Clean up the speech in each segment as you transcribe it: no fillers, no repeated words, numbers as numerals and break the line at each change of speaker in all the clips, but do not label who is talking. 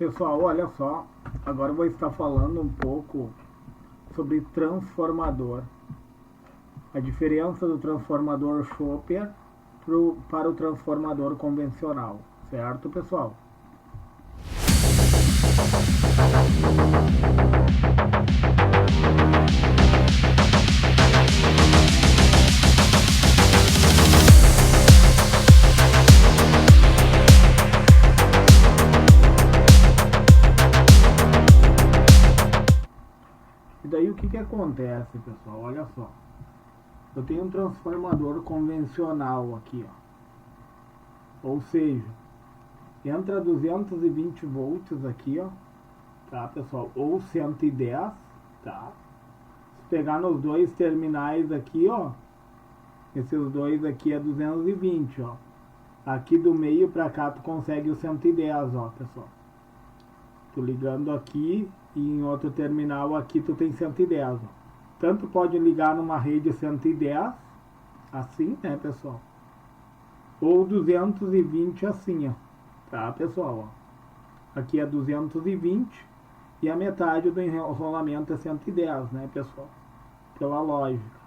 Pessoal, olha só, agora eu vou estar falando um pouco sobre transformador. A diferença do transformador Chopper para o transformador convencional, certo, pessoal? E daí o que acontece, pessoal? Olha só. Eu tenho um transformador convencional aqui, ó. Ou seja, entra 220 volts aqui, ó. Tá, pessoal? Ou 110, tá? Se pegar nos dois terminais aqui, ó. Esses dois aqui é 220, ó. Aqui do meio pra cá tu consegue o 110, ó, pessoal. Tô ligando aqui e em outro terminal aqui tu tem 110, ó. Tanto pode ligar numa rede 110, assim, né, pessoal? Ou 220 assim, ó. Tá, pessoal? Ó. Aqui é 220 e a metade do enrolamento é 110, né, pessoal? Pela lógica.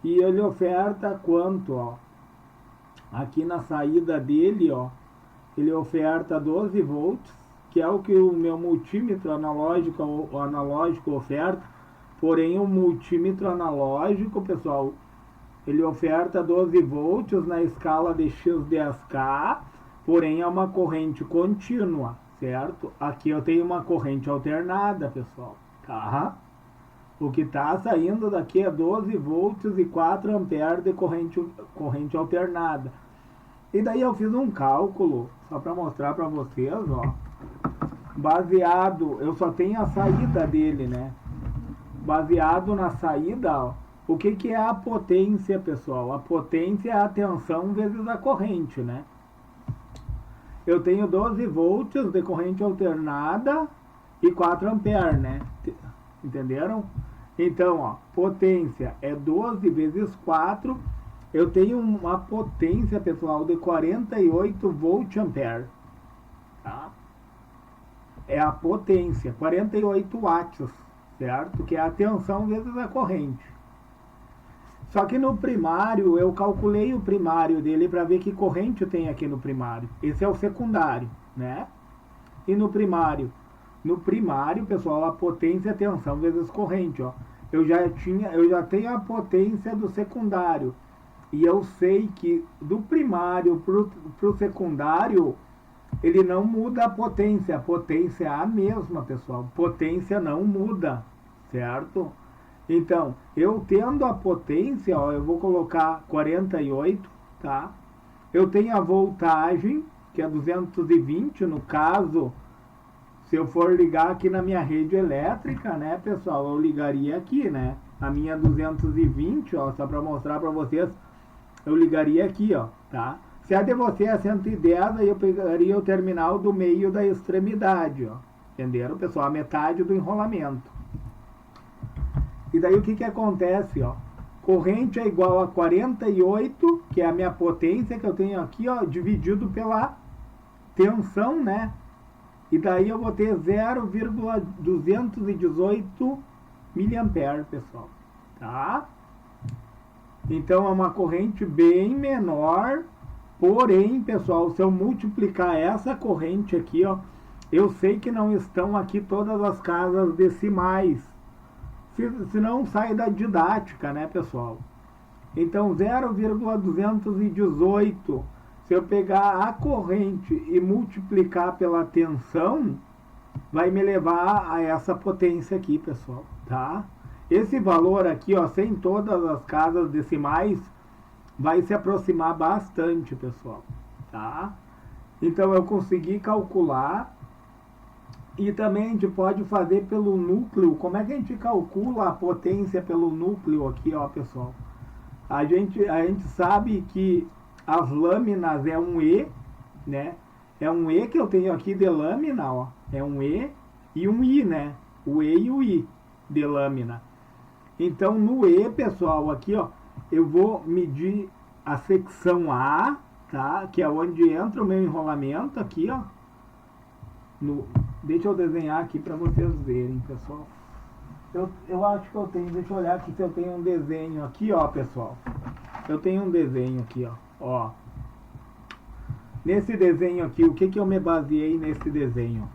E ele oferta quanto, ó? Aqui na saída dele, ó, ele oferta 12 volts, que é o que o meu multímetro analógico oferta. Porém, o multímetro analógico, pessoal, ele oferta 12 volts na escala de X10K, porém é uma corrente contínua, certo? Aqui eu tenho uma corrente alternada, pessoal, tá? O que está saindo daqui é 12 volts e 4 amperes de corrente alternada. E daí eu fiz um cálculo, só para mostrar para vocês, ó. Baseado, eu só tenho a saída dele, né? Baseado na saída, ó, o que é a potência, pessoal? A potência é a tensão vezes a corrente, né? Eu tenho 12 volts de corrente alternada e 4 amperes, né? Entenderam? Então, ó, potência é 12 vezes 4. Eu tenho uma potência, pessoal, de 48 volt-ampere. Tá? É a potência, 48 watts, certo? Que é a tensão vezes a corrente. Só que no primário, eu calculei o primário dele para ver que corrente tem aqui no primário. Esse é o secundário, né? E no primário? No primário, pessoal, a potência é a tensão vezes corrente, ó. Eu já tenho a potência do secundário. E eu sei que do primário pro secundário, ele não muda a potência é a mesma, pessoal. Potência não muda, certo? Então, eu tendo a potência, ó, eu vou colocar 48, tá? Eu tenho a voltagem, que é 220, no caso, se eu for ligar aqui na minha rede elétrica, né, pessoal, eu ligaria aqui, né? A minha 220, ó, só para mostrar para vocês, eu ligaria aqui, ó, tá? Se a de você é 110, aí eu pegaria o terminal do meio da extremidade, ó. Entenderam, pessoal? A metade do enrolamento. E daí o que acontece, ó? Corrente é igual a 48, que é a minha potência que eu tenho aqui, ó, dividido pela tensão, né? E daí eu vou ter 0,218 miliamperes, pessoal. Tá? Então é uma corrente bem menor. Porém, pessoal, se eu multiplicar essa corrente aqui, ó, eu sei que não estão aqui todas as casas decimais. Senão sai da didática, né, pessoal? Então, 0,218, se eu pegar a corrente e multiplicar pela tensão, vai me levar a essa potência aqui, pessoal, tá? Esse valor aqui, ó, sem todas as casas decimais, vai se aproximar bastante, pessoal, tá? Então eu consegui calcular. E também a gente pode fazer pelo núcleo. Como é que a gente calcula a potência pelo núcleo aqui, ó, pessoal? A gente sabe que as lâminas é um E, né? É um E que eu tenho aqui de lâmina, ó. É um E e um I, né? O E e o I de lâmina. Então no E, pessoal, aqui, ó, eu vou medir a secção A, tá? Que é onde entra o meu enrolamento aqui, ó. Deixa eu desenhar aqui para vocês verem, pessoal. Eu acho que eu tenho, deixa eu olhar aqui se eu tenho um desenho aqui, ó, pessoal. Eu tenho um desenho aqui, ó. Nesse desenho aqui, o que que eu me baseei nesse desenho?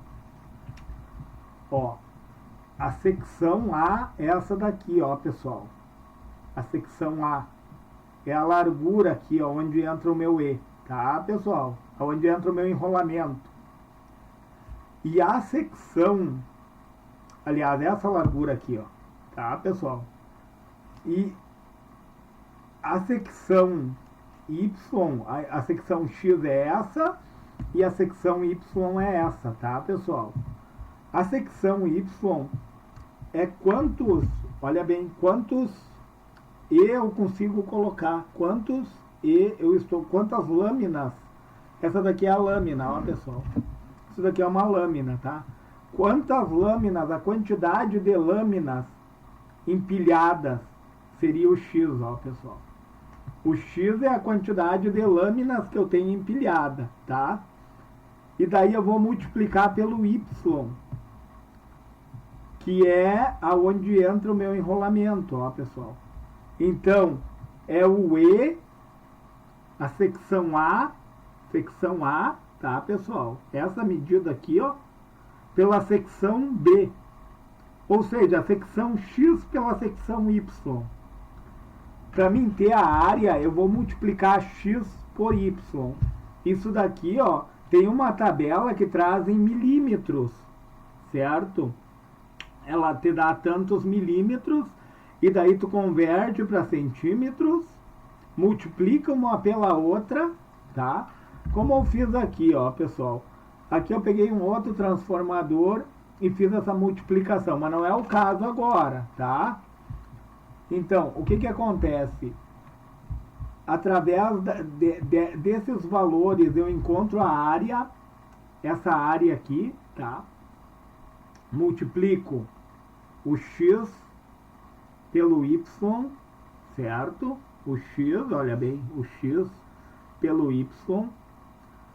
Ó, a secção A é essa daqui, ó, pessoal. A secção A é a largura aqui, ó, onde entra o meu E, tá, pessoal? Onde entra o meu enrolamento. E a secção, aliás, essa largura aqui, ó, tá, pessoal? E a secção Y, a secção X é essa e a secção Y é essa, tá, pessoal? A secção Y é quantos, olha bem, quantos E eu consigo colocar, quantas lâminas, essa daqui é a lâmina, ó, pessoal. Isso daqui é uma lâmina, tá? Quantas lâminas, a quantidade de lâminas empilhadas seria o X, ó, pessoal. O X é a quantidade de lâminas que eu tenho empilhada, tá? E daí eu vou multiplicar pelo Y, que é aonde entra o meu enrolamento, ó, pessoal. Então, é o E, a secção A, tá, pessoal? Essa medida aqui, ó, pela secção B. Ou seja, a secção X pela secção Y. Para mim ter a área, eu vou multiplicar X por Y. Isso daqui, ó, tem uma tabela que traz em milímetros, certo? Ela te dá tantos milímetros, e daí tu converte para centímetros, multiplica uma pela outra, tá? Como eu fiz aqui, ó, pessoal. Aqui eu peguei um outro transformador e fiz essa multiplicação, mas não é o caso agora, tá? Então, o que que acontece? Através desses valores eu encontro a área, essa área aqui, tá? Multiplico o X pelo Y, certo? O X, olha bem, o X pelo Y.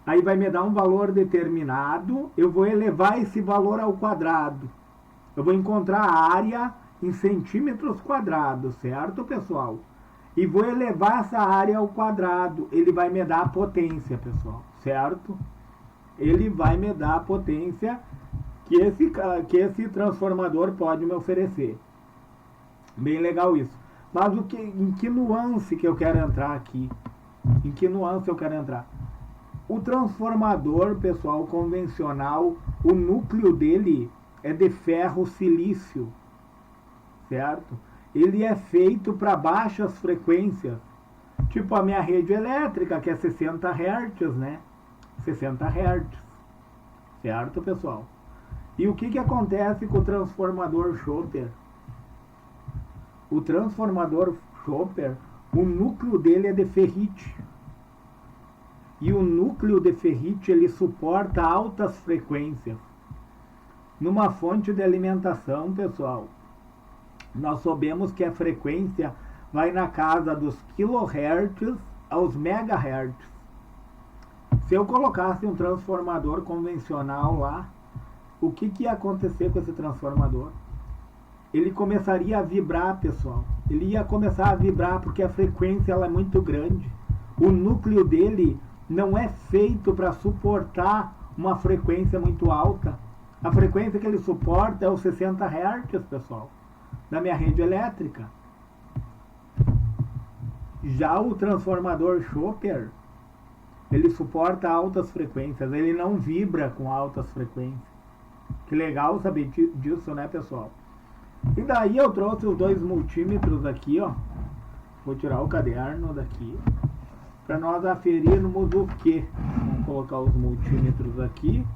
Aí vai me dar um valor determinado, eu vou elevar esse valor ao quadrado. Eu vou encontrar a área em centímetros quadrados, certo, pessoal? E vou elevar essa área ao quadrado. Ele vai me dar a potência, pessoal, certo? Ele vai me dar a potência que esse transformador pode me oferecer. Bem legal isso. Mas em que nuance que eu quero entrar aqui? Em que nuance eu quero entrar? O transformador, pessoal, convencional, o núcleo dele é de ferro silício, certo? Ele é feito para baixas frequências, tipo a minha rede elétrica, que é 60 Hz, né? 60 Hz, certo, pessoal? E o que que acontece com o transformador Chopper? O transformador Chopper, o núcleo dele é de ferrite. E o núcleo de ferrite, ele suporta altas frequências. Numa fonte de alimentação, pessoal, nós sabemos que a frequência vai na casa dos kHz aos megahertz. Se eu colocasse um transformador convencional lá, o que que ia acontecer com esse transformador? Ele começaria a vibrar, pessoal. Ele ia começar a vibrar porque a frequência ela é muito grande. O núcleo dele não é feito para suportar uma frequência muito alta. A frequência que ele suporta é os 60 Hz, pessoal, na minha rede elétrica. Já o transformador Chopper, ele suporta altas frequências, ele não vibra com altas frequências. Que legal saber disso, né, pessoal? E daí eu trouxe os dois multímetros aqui, ó. Vou tirar o caderno daqui para nós aferirmos o que. Vamos colocar os multímetros aqui,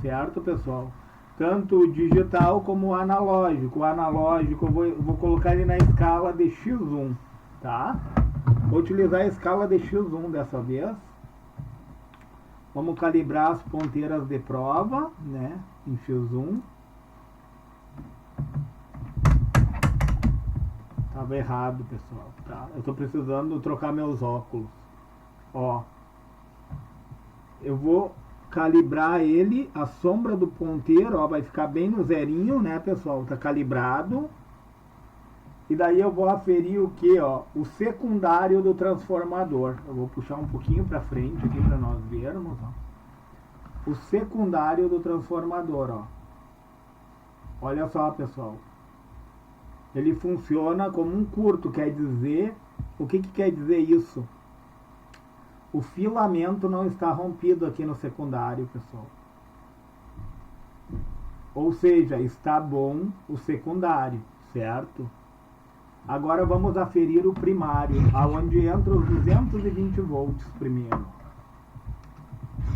certo, pessoal? Tanto o digital como o analógico. O analógico eu vou colocar ele na escala de X1, tá? Vou utilizar a escala de X1 dessa vez. Vamos calibrar as ponteiras de prova, né, em X1. Tava errado, pessoal, tá? Eu tô precisando trocar meus óculos. Ó, eu vou calibrar ele, a sombra do ponteiro, ó, vai ficar bem no zerinho, né, pessoal? Tá calibrado. E daí eu vou aferir o que, ó? O secundário do transformador. Eu vou puxar um pouquinho para frente aqui para nós vermos, ó. O secundário do transformador, ó. Olha só, pessoal. Ele funciona como um curto, quer dizer... O que quer dizer isso? O filamento não está rompido aqui no secundário, pessoal. Ou seja, está bom o secundário, certo? Agora vamos aferir o primário, aonde entra os 220 volts primeiro.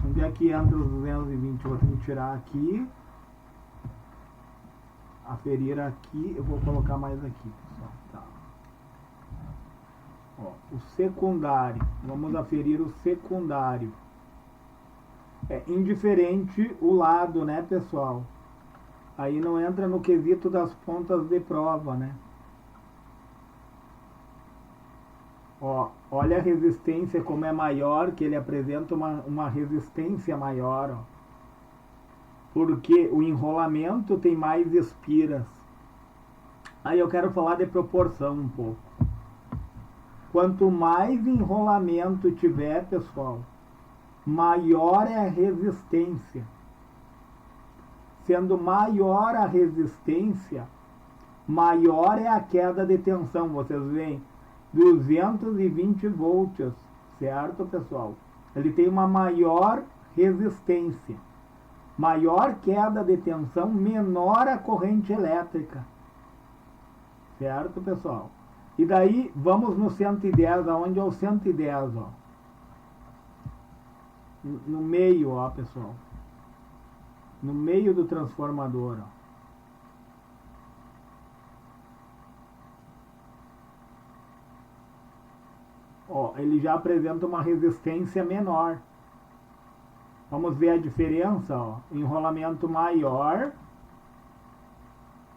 Onde é que entra os 220? Eu vou ter que tirar aqui. Aferir aqui, eu vou colocar mais aqui, pessoal. Tá. Ó, o secundário. Vamos aferir o secundário. É indiferente o lado, né, pessoal? Aí não entra no quesito das pontas de prova, né? Ó, olha a resistência como é maior, que ele apresenta uma resistência maior, ó. Porque o enrolamento tem mais espiras. Aí eu quero falar de proporção um pouco. Quanto mais enrolamento tiver, pessoal, maior é a resistência. Sendo maior a resistência, maior é a queda de tensão. Vocês veem, 220 volts, certo, pessoal? Ele tem uma maior resistência. Maior queda de tensão, menor a corrente elétrica. Certo, pessoal? E daí, vamos no 110, aonde é o 110, ó. No meio, ó, pessoal. No meio do transformador, ó. Ó, ele já apresenta uma resistência menor. Vamos ver a diferença, ó. Enrolamento maior.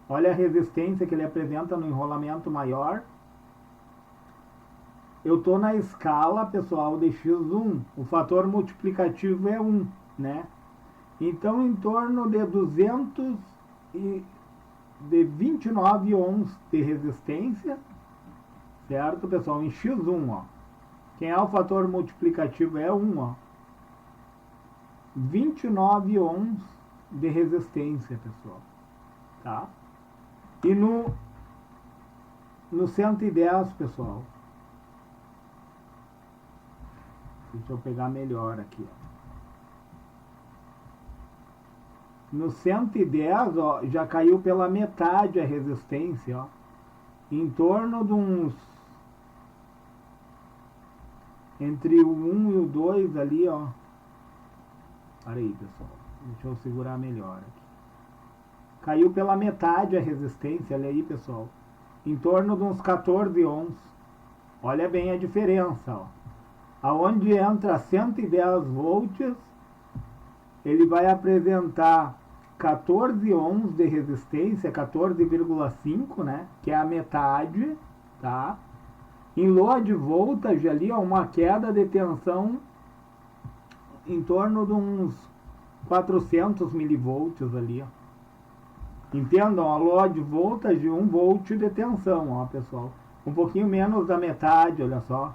Olha a resistência que ele apresenta no enrolamento maior. Eu estou na escala, pessoal, de X1. O fator multiplicativo é 1, né? Então, em torno de 229 ohms de resistência. Certo, pessoal? Em X1, ó. Quem é o fator multiplicativo é 1, ó. 29 ohms de resistência, pessoal. Tá? E no 110, pessoal. Deixa eu pegar melhor aqui, ó. No 110, ó, já caiu pela metade a resistência, ó. Em torno de uns... Entre o 1 e o 2 ali, ó. Para aí, pessoal. Deixa eu segurar melhor aqui. Caiu pela metade a resistência, olha aí, pessoal. Em torno de uns 14 ohms. Olha bem a diferença, ó. Aonde entra 110 volts, ele vai apresentar 14 ohms de resistência, 14,5, né? Que é a metade, tá? Em load voltage ali, ó, uma queda de tensão em torno de uns 400 milivolts ali, ó. Entendam, a load voltage, 1 volt de tensão, ó, pessoal. Um pouquinho menos da metade, olha só.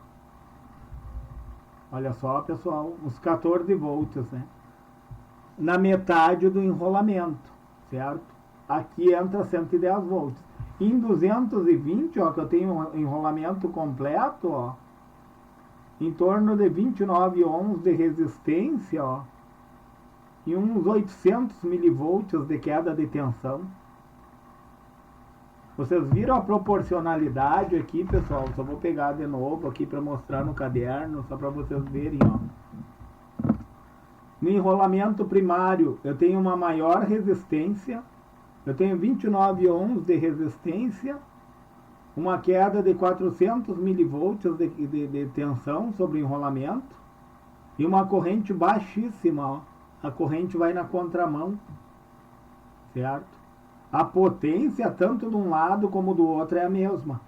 Olha só, pessoal, uns 14 volts, né? Na metade do enrolamento, certo? Aqui entra 110 volts. Em 220, ó, que eu tenho um enrolamento completo, ó, em torno de 29 ohms de resistência, ó, e uns 800 milivolts de queda de tensão. Vocês viram a proporcionalidade aqui, pessoal? Só vou pegar de novo aqui para mostrar no caderno, só para vocês verem, ó. No enrolamento primário, eu tenho uma maior resistência, eu tenho 29 ohms de resistência, uma queda de 400 milivolts de tensão sobre o enrolamento e uma corrente baixíssima, ó. A corrente vai na contramão, certo? A potência, tanto de um lado como do outro, é a mesma.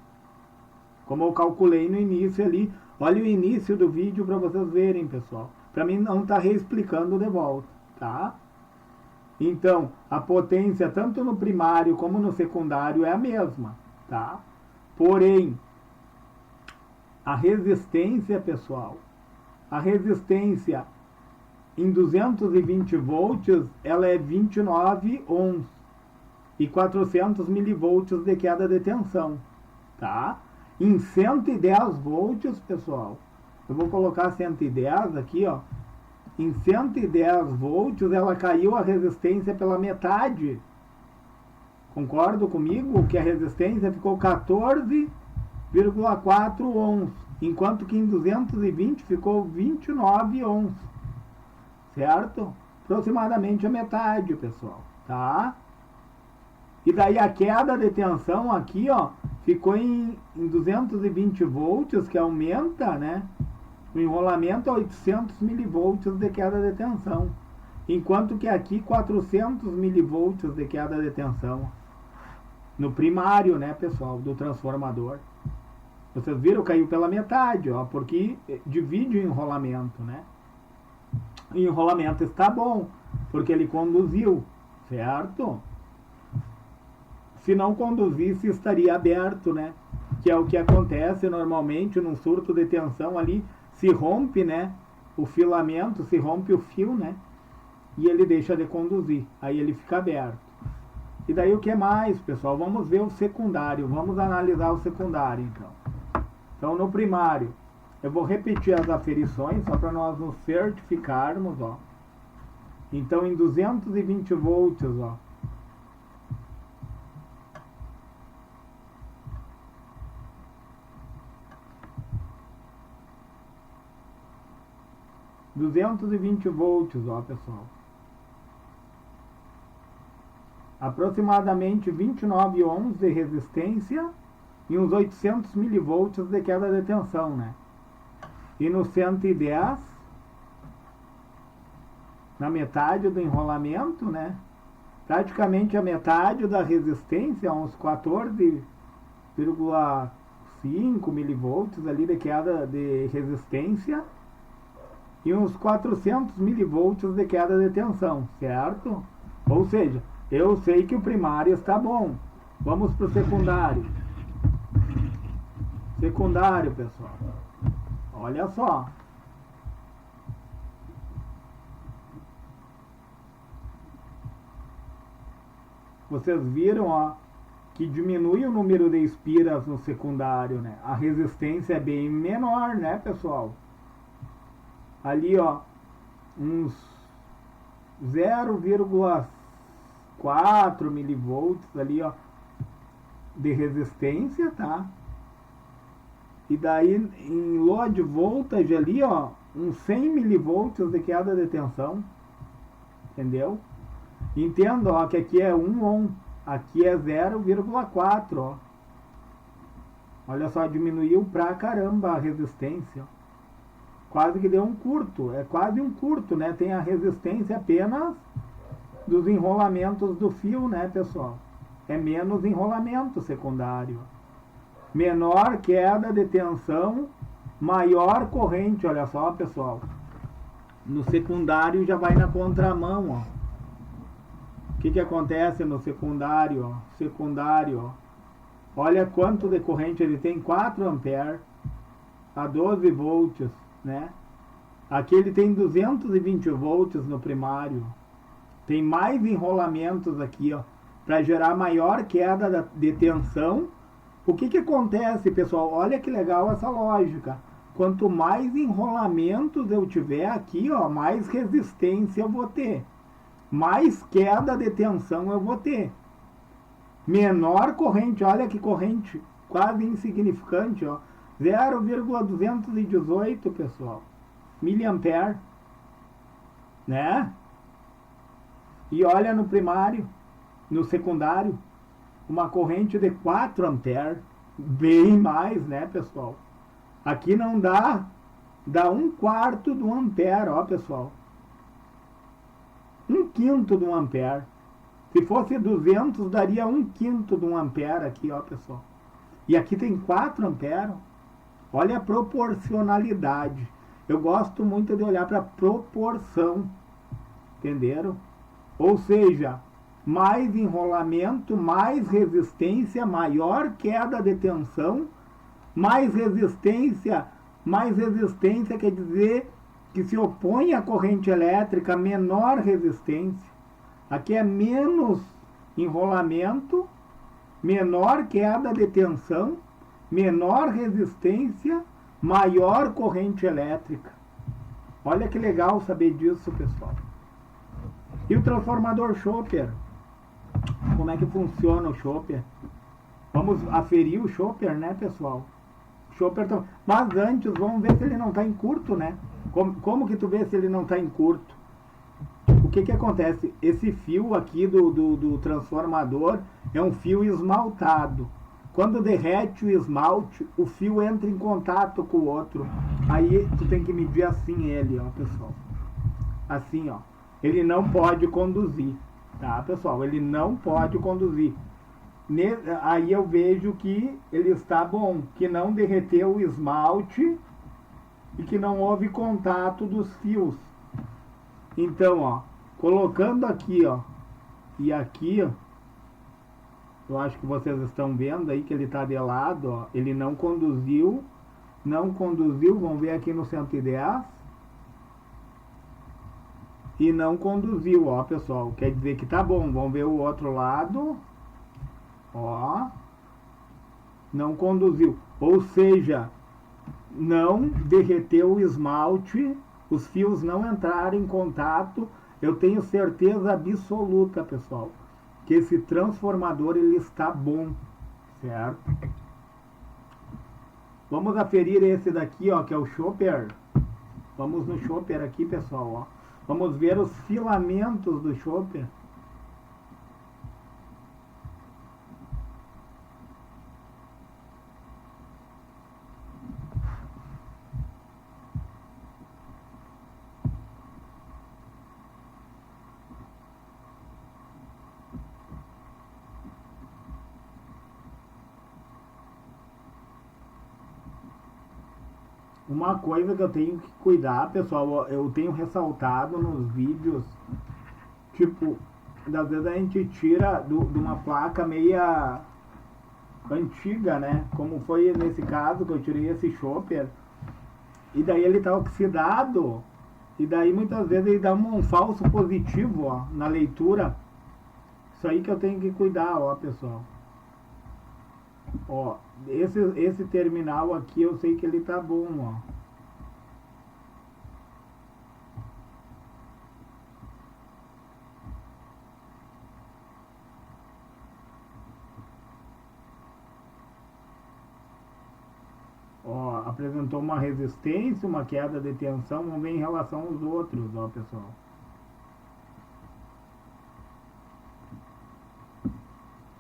Como eu calculei no início ali. Olha o início do vídeo para vocês verem, pessoal. para mim não estar reexplicando de volta, tá? Então, a potência tanto no primário como no secundário é a mesma, tá? Porém, a resistência, pessoal, a resistência em 220 volts, ela é 29 ohms e 400 milivolts de queda de tensão, tá? Em 110 volts, pessoal, eu vou colocar 110 aqui, ó. Em 110 volts, ela caiu a resistência pela metade. Concordo comigo que a resistência ficou 14,4 ohms, enquanto que em 220 ficou 29 ohms. Certo? Aproximadamente a metade, pessoal, tá? E daí a queda de tensão aqui, ó, ficou em 220 volts, que aumenta, né? O enrolamento é 800 milivolts de queda de tensão, enquanto que aqui 400 milivolts de queda de tensão. No primário, né, pessoal, do transformador. Vocês viram, caiu pela metade, ó, porque divide o enrolamento, né? O enrolamento está bom, porque ele conduziu, certo? Se não conduzisse, estaria aberto, né? Que é o que acontece normalmente num surto de tensão ali, se rompe, né? O filamento, se rompe o fio, né? E ele deixa de conduzir, aí ele fica aberto. E daí o que mais, pessoal? Vamos ver o secundário, vamos analisar o secundário, então. Então, no primário, eu vou repetir as aferições, só para nós nos certificarmos, ó. Então, em 220 volts, ó. volts, ó, pessoal. Aproximadamente 29 ohms de resistência e uns 800 milivolts de queda de tensão, né? E no 110, na metade do enrolamento, né? Praticamente a metade da resistência, uns 14,5 milivolts ali de queda de resistência e uns 400 milivolts de queda de tensão, certo? Ou seja, eu sei que o primário está bom. Vamos para o secundário. Secundário, pessoal. Olha só. Vocês viram, ó, que diminui o número de espiras no secundário, né? A resistência é bem menor, né, pessoal? Ali, ó, uns 0,4 milivolts ali, ó, de resistência, tá? E daí em load voltage ali, ó, uns 100 milivolts de queda de tensão, entendeu? Entenda, ó, que aqui é 1 ohm, aqui é 0,4, ó. Olha só, diminuiu pra caramba a resistência. Quase que deu um curto, é quase um curto, né? Tem a resistência apenas dos enrolamentos do fio, né, pessoal? É menos enrolamento secundário. Menor queda de tensão, maior corrente, olha só, pessoal. No secundário já vai na contramão, ó. O que acontece no secundário, ó? Secundário, ó. Olha quanto de corrente ele tem, 4 amperes a 12 volts, né? Aqui ele tem 220 volts no primário. Tem mais enrolamentos aqui, ó, para gerar maior queda de tensão. O que acontece, pessoal? Olha que legal essa lógica. Quanto mais enrolamentos eu tiver aqui, ó, mais resistência eu vou ter. Mais queda de tensão eu vou ter. Menor corrente, olha que corrente quase insignificante, ó. 0,218, pessoal. Miliampere, né? E olha no primário, no secundário, uma corrente de 4 amperes, bem mais, né, pessoal? Aqui não dá 1/4 de 1 ampere, ó, pessoal. 1/5 de 1 ampere. Se fosse 200, daria 1/5 de 1 ampere aqui, ó, pessoal. E aqui tem 4 amperes. Olha a proporcionalidade. Eu gosto muito de olhar para proporção, entenderam? Ou seja, mais enrolamento, mais resistência, maior queda de tensão, mais resistência quer dizer que se opõe à corrente elétrica, menor resistência. Aqui é menos enrolamento, menor queda de tensão, menor resistência, maior corrente elétrica. Olha que legal saber disso, pessoal. E o transformador Chopper? Como é que funciona o Chopper? Vamos aferir o Chopper, né, pessoal? Chopper, mas antes, vamos ver se ele não está em curto, né? Como que tu vê se ele não está em curto? O que que acontece? Esse fio aqui do transformador é um fio esmaltado. Quando derrete o esmalte, o fio entra em contato com o outro. Aí tu tem que medir assim ele, ó, pessoal. Assim, ó. Ele não pode conduzir, tá, pessoal? Ele não pode conduzir. Aí eu vejo que ele está bom, que não derreteu o esmalte e que não houve contato dos fios. Então, ó, colocando aqui, ó, e aqui, ó, eu acho que vocês estão vendo aí que ele está de lado, ó, ele não conduziu, vamos ver aqui no 110, e não conduziu, ó, pessoal, quer dizer que tá bom. Vamos ver o outro lado, ó, não conduziu, ou seja, não derreteu o esmalte, os fios não entraram em contato. Eu tenho certeza absoluta, pessoal, que esse transformador ele está bom, certo? Vamos aferir esse daqui, ó, que é o Chopper. Vamos no Chopper aqui, pessoal, ó. Vamos ver os filamentos do Chopper. Uma coisa que eu tenho que cuidar, pessoal, eu tenho ressaltado nos vídeos, tipo, às vezes a gente tira de uma placa meia antiga, né? Como foi nesse caso que eu tirei esse Chopper, e daí ele tá oxidado, e daí muitas vezes ele dá um falso positivo, ó, na leitura. Isso aí que eu tenho que cuidar, ó, pessoal. Ó, esse terminal aqui eu sei que ele tá bom, ó. Ó, apresentou uma resistência, uma queda de tensão. Vamos ver em relação aos outros, ó, pessoal.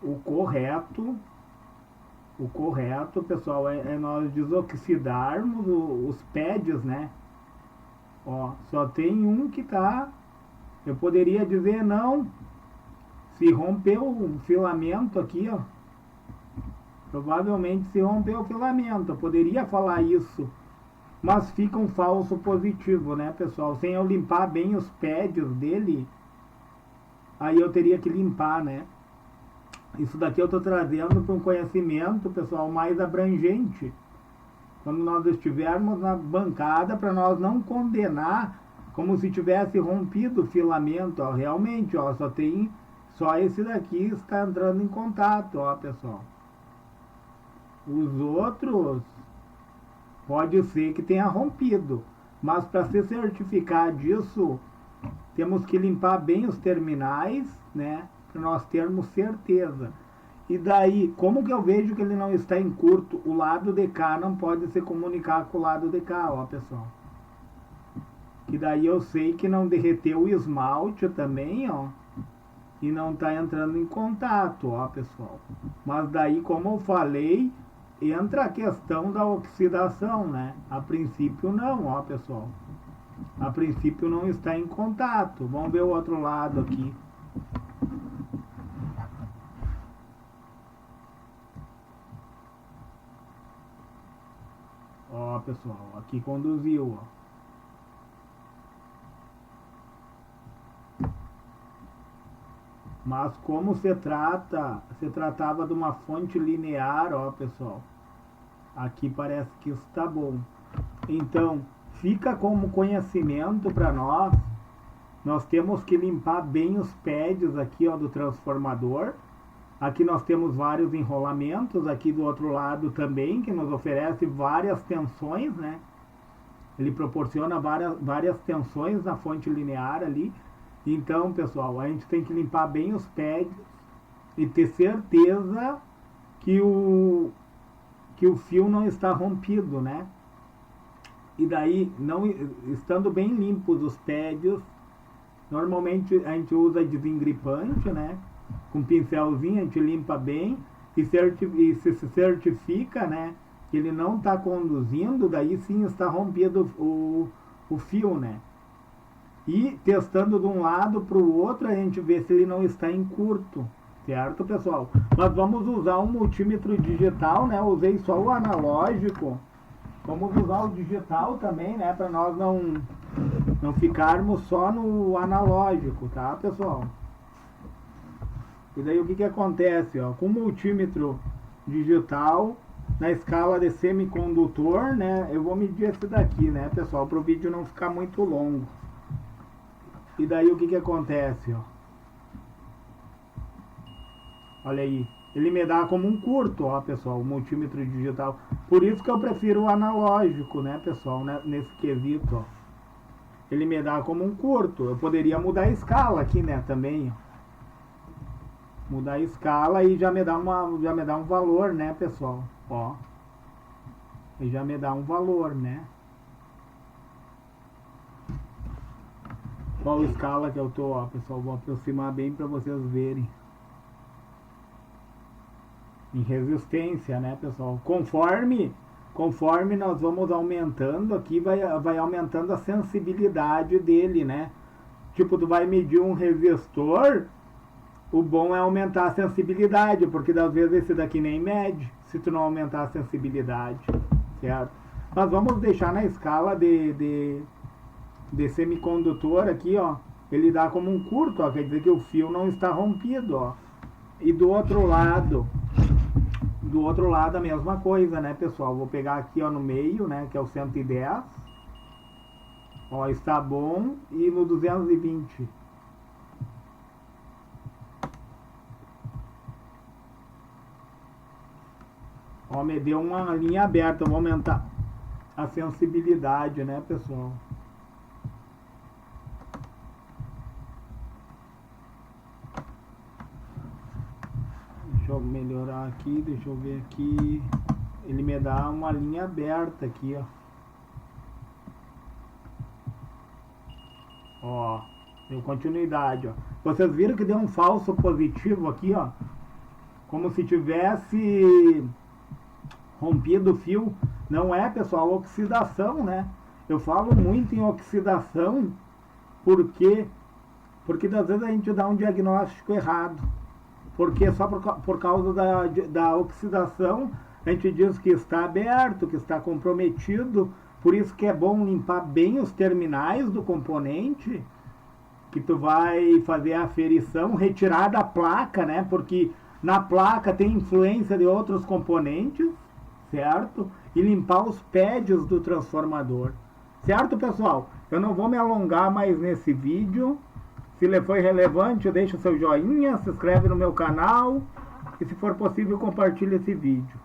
O correto, pessoal, é nós desoxidarmos os pads, né? Ó, só tem um que tá. Eu poderia dizer não. Se rompeu o filamento aqui, ó. Provavelmente se rompeu o filamento. Eu poderia falar isso. Mas fica um falso positivo, né, pessoal? Sem eu limpar bem os pads dele, aí eu teria que limpar, né? Isso daqui eu estou trazendo para um conhecimento, pessoal, mais abrangente. Quando nós estivermos na bancada, para nós não condenar como se tivesse rompido o filamento, ó. Realmente, ó, só esse daqui está entrando em contato, ó, pessoal. Os outros pode ser que tenha rompido, mas para se certificar disso, temos que limpar bem os terminais, né? Para nós termos certeza. E daí, como que eu vejo que ele não está em curto? O lado de cá não pode se comunicar com o lado de cá, ó, pessoal. E daí eu sei que não derreteu o esmalte também, ó. E não está entrando em contato, ó, pessoal. Mas daí, como eu falei, entra a questão da oxidação, né? A princípio não, ó, pessoal. A princípio não está em contato. Vamos ver o outro lado aqui. Ó, pessoal, aqui conduziu, ó. Mas como se tratava de uma fonte linear, ó pessoal, aqui parece que isso está bom. Então, fica como conhecimento para nós. Nós temos que limpar bem os pads aqui, ó, do transformador. Aqui nós temos vários enrolamentos, aqui do outro lado também, que nos oferece várias tensões, né? Ele proporciona várias tensões na fonte linear ali. Então, pessoal, a gente tem que limpar bem os pads e ter certeza que o fio não está rompido, né? E daí, não estando bem limpos os pads, normalmente a gente usa desengripante, né? Com pincelzinho a gente limpa bem e se certifica, né? Que ele não está conduzindo, daí sim está rompido o fio, né? E testando de um lado para o outro a gente vê se ele não está em curto, certo, pessoal? Nós vamos usar um multímetro digital, né? Eu usei só o analógico. Vamos usar o digital também, né? Para nós não ficarmos só no analógico, tá, pessoal? E daí o que acontece, ó? Com o multímetro digital, na escala de semicondutor, né? Eu vou medir esse daqui, né, pessoal? Para o vídeo não ficar muito longo. E daí o que acontece, ó? Olha aí. Ele me dá como um curto, ó, pessoal, o multímetro digital. Por isso que eu prefiro o analógico, né, pessoal, né, nesse quesito, ó. Ele me dá como um curto. Eu poderia mudar a escala aqui, né, também, ó. Mudar a escala e já me dá um valor, né, pessoal, ó. E já me dá um valor, né. Qual escala que eu tô, ó, pessoal, vou aproximar bem para vocês verem. Em resistência, né, pessoal? Conforme nós vamos aumentando aqui, vai aumentando a sensibilidade dele, né? Tipo, tu vai medir um resistor, o bom é aumentar a sensibilidade, porque às vezes esse daqui nem mede, se tu não aumentar a sensibilidade, certo? Mas vamos deixar na escala de semicondutor aqui, ó. Ele dá como um curto, ó, quer dizer que o fio não está rompido, ó. E do outro lado a mesma coisa, né, pessoal? Vou pegar aqui, ó, no meio, né, que é o 110. Ó, está bom. E no 220. Ó, me deu uma linha aberta. Eu vou aumentar a sensibilidade, né, pessoal? Deixa eu melhorar aqui, deixa eu ver aqui. Ele me dá uma linha aberta aqui, ó. Ó, deu continuidade, ó. Vocês viram que deu um falso positivo aqui, ó. Como se tivesse rompido o fio. Não é, pessoal, oxidação, né? Eu falo muito em oxidação porque às vezes a gente dá um diagnóstico errado. Porque só por causa da oxidação a gente diz que está aberto, que está comprometido. Por isso que é bom limpar bem os terminais do componente, que tu vai fazer a aferição, retirar da placa, né? Porque na placa tem influência de outros componentes, certo? E limpar os pads do transformador. Certo, pessoal? Eu não vou me alongar mais nesse vídeo. Se ele foi relevante, deixa o seu joinha, se inscreve no meu canal e, se for possível, compartilhe esse vídeo.